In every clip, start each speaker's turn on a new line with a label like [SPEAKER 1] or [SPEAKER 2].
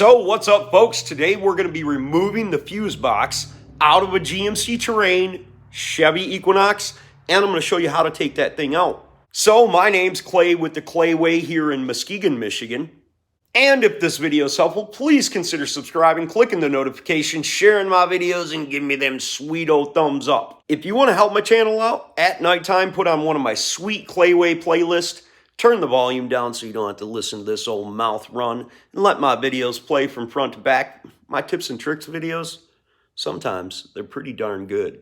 [SPEAKER 1] So what's up, folks? Today we're going to be removing the fuse box out of a GMC Terrain Chevy Equinox, and I'm going to show you how to take that thing out. So my name's Clay with the Clay Way here in Muskegon, Michigan. And if this video is helpful, please consider subscribing, clicking the notification, sharing my videos, and giving me them sweet old thumbs up. If you want to help my channel out, at nighttime, put on one of my sweet Clay Way playlists. Turn the volume down so you don't have to listen to this old mouth run, and let my videos play from front to back. My tips and tricks videos, sometimes they're pretty darn good.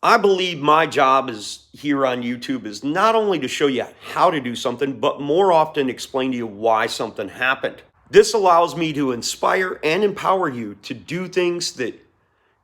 [SPEAKER 1] I believe my job is here on YouTube is not only to show you how to do something, but more often explain to you why something happened. This allows me to inspire and empower you to do things that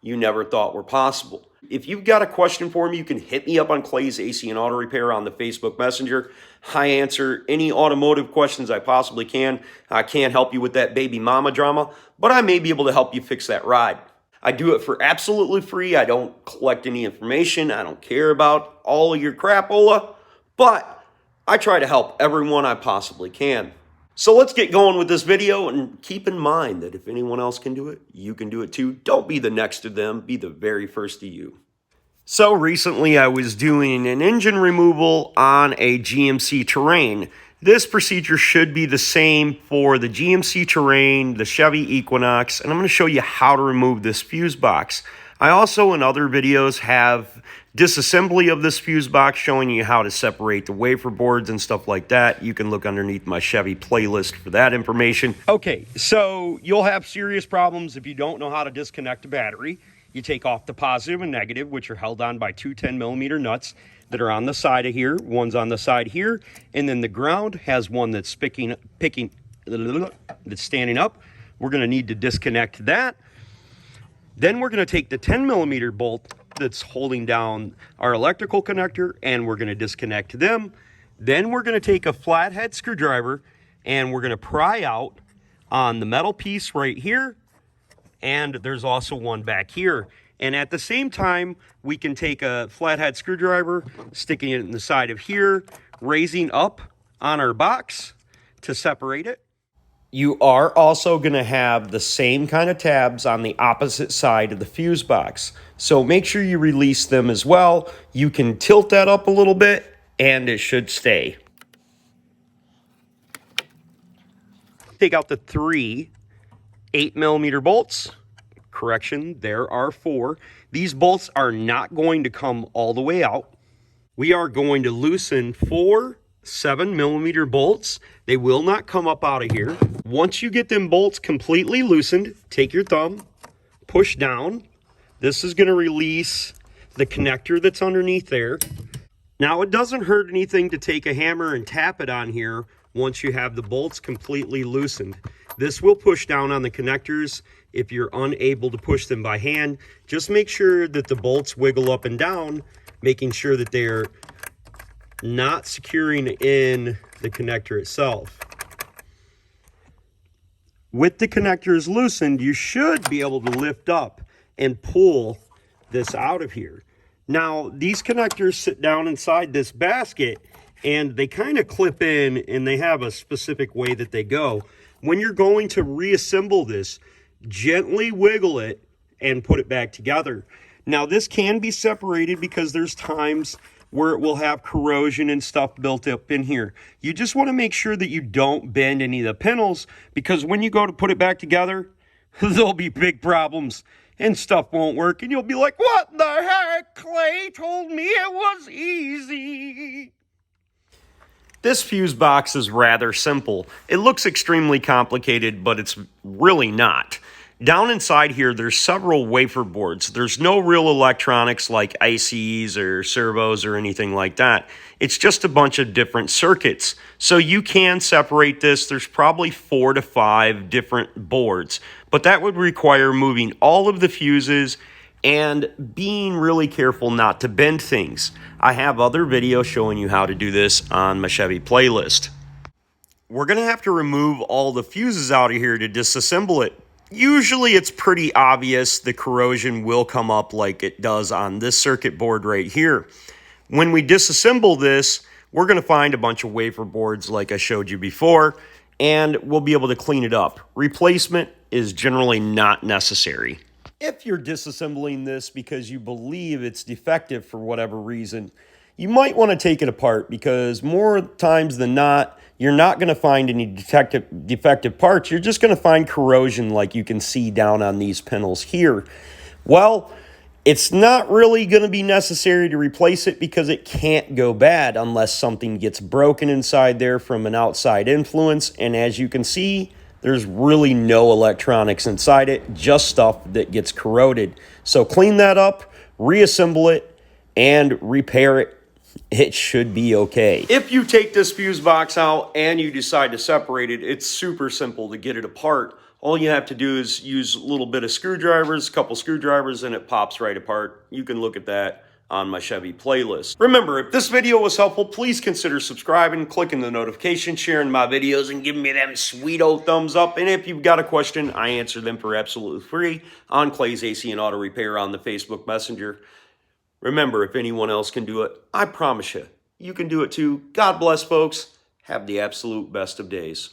[SPEAKER 1] you never thought were possible. If you've got a question for me, you can hit me up on Clay's AC and Auto Repair on the Facebook Messenger. I answer any automotive questions I possibly can. I can't help you with that baby mama drama, but I may be able to help you fix that ride. I do it for absolutely free. I don't collect any information. I don't care about all of your crapola, but I try to help everyone I possibly can. So let's get going with this video, and keep in mind that if anyone else can do it, you can do it too. Don't be the next to them, be the very first to you. So recently I was doing an engine removal on a GMC Terrain. This procedure should be the same for the GMC Terrain, the Chevy Equinox, and I'm going to show you how to remove this fuse box. I also, in other videos, have disassembly of this fuse box showing you how to separate the wafer boards and stuff like that. You can look underneath my Chevy playlist for that information. Okay, so you'll have serious problems if you don't know how to disconnect a battery. You take off the positive and negative, which are held on by two 10mm nuts that are on the side of here. One's on the side here, and then the ground has one that's that's standing up. We're going to need to disconnect that. Then we're going to take the 10mm bolt that's holding down our electrical connector, and we're going to disconnect them. Then we're going to take a flathead screwdriver, and we're going to pry out on the metal piece right here, and there's also one back here. And at the same time, we can take a flathead screwdriver, sticking it in the side of here, raising up on our box to separate it. You are also going to have the same kind of tabs on the opposite side of the fuse box. So make sure you release them as well. You can tilt that up a little bit and it should stay. Take out the three 8mm bolts. Correction, there are 4. These bolts are not going to come all the way out. We are going to loosen 4 7mm bolts. They will not come up out of here. Once you get them bolts completely loosened, take your thumb, push down. This is going to release the connector that's underneath there. Now, it doesn't hurt anything to take a hammer and tap it on here once you have the bolts completely loosened. This will push down on the connectors if you're unable to push them by hand. Just make sure that the bolts wiggle up and down, making sure that they're not securing in the connector itself. With the connectors loosened, you should be able to lift up and pull this out of here. Now, these connectors sit down inside this basket, and they kind of clip in, and they have a specific way that they go. When you're going to reassemble this, gently wiggle it and put it back together. Now, this can be separated because there's times where it will have corrosion and stuff built up in here. You just want to make sure that you don't bend any of the panels, because when you go to put it back together, there'll be big problems and stuff won't work, and you'll be like, what the heck? Clay told me it was easy. This fuse box is rather simple. It looks extremely complicated, but it's really not. Down inside here, there's several wafer boards. There's no real electronics like ICs or servos or anything like that. It's just a bunch of different circuits. So you can separate this. There's probably 4 to 5 different boards, but that would require moving all of the fuses and being really careful not to bend things. I have other videos showing you how to do this on my Chevy playlist. We're going to have to remove all the fuses out of here to disassemble it. Usually it's pretty obvious the corrosion will come up like it does on this circuit board right here. When we disassemble this, we're going to find a bunch of wafer boards like I showed you before, and we'll be able to clean it up. Replacement is generally not necessary. If you're disassembling this because you believe it's defective for whatever reason, you might want to take it apart, because more times than not, you're not going to find any defective parts. You're just going to find corrosion like you can see down on these panels here. Well, it's not really going to be necessary to replace it, because it can't go bad unless something gets broken inside there from an outside influence. And as you can see, there's really no electronics inside it, just stuff that gets corroded. So clean that up, reassemble it, and repair it. It should be okay. If you take this fuse box out and you decide to separate it, it's super simple to get it apart. All you have to do is use a little bit of screwdrivers, a couple screwdrivers, and it pops right apart. You can look at that on my Chevy playlist. Remember, if this video was helpful, please consider subscribing, clicking the notification, sharing my videos, and giving me them sweet old thumbs up. And if you've got a question, I answer them for absolutely free on Clay's AC and Auto Repair on the Facebook Messenger. Remember, if anyone else can do it, I promise you, you can do it too. God bless, folks. Have the absolute best of days.